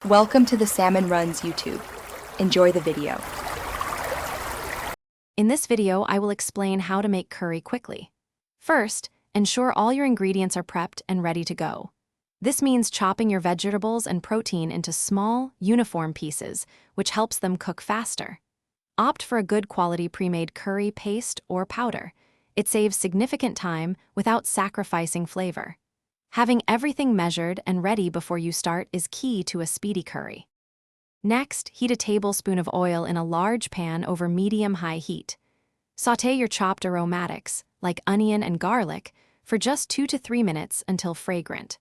Welcome to the Salmon Runs YouTube. Enjoy the video. In this video, I will explain how to make curry quickly. First, ensure all your ingredients are prepped and ready to go. This means chopping your vegetables and protein into small, uniform pieces, which helps them cook faster. Opt for a good quality pre-made curry paste or powder. It saves significant time without sacrificing flavor. Having everything measured and ready before you start is key to a speedy curry. Next, heat a tablespoon of oil in a large pan over medium-high heat. Sauté your chopped aromatics, like onion and garlic, for just 2 to 3 minutes until fragrant.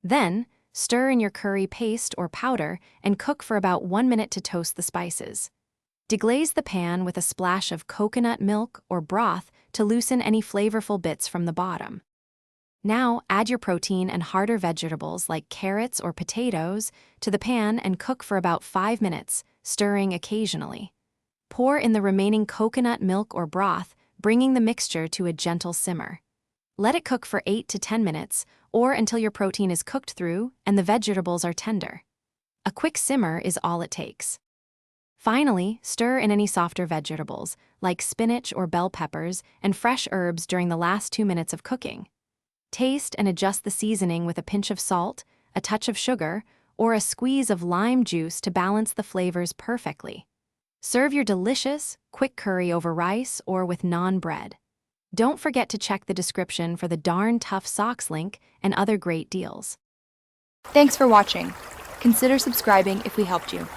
Then, stir in your curry paste or powder and cook for about 1 minute to toast the spices. Deglaze the pan with a splash of coconut milk or broth to loosen any flavorful bits from the bottom. Now, add your protein and harder vegetables like carrots or potatoes to the pan and cook for about 5 minutes, stirring occasionally. Pour in the remaining coconut milk or broth, bringing the mixture to a gentle simmer. Let it cook for 8 to 10 minutes, or until your protein is cooked through and the vegetables are tender. A quick simmer is all it takes. Finally, stir in any softer vegetables, like spinach or bell peppers, and fresh herbs during the last 2 minutes of cooking. Taste and adjust the seasoning with a pinch of salt, a touch of sugar, or a squeeze of lime juice to balance the flavors perfectly. Serve your delicious, quick curry over rice or with naan bread. Don't forget to check the description for the Darn Tough Socks link and other great deals. Thanks for watching. Consider subscribing if we helped you.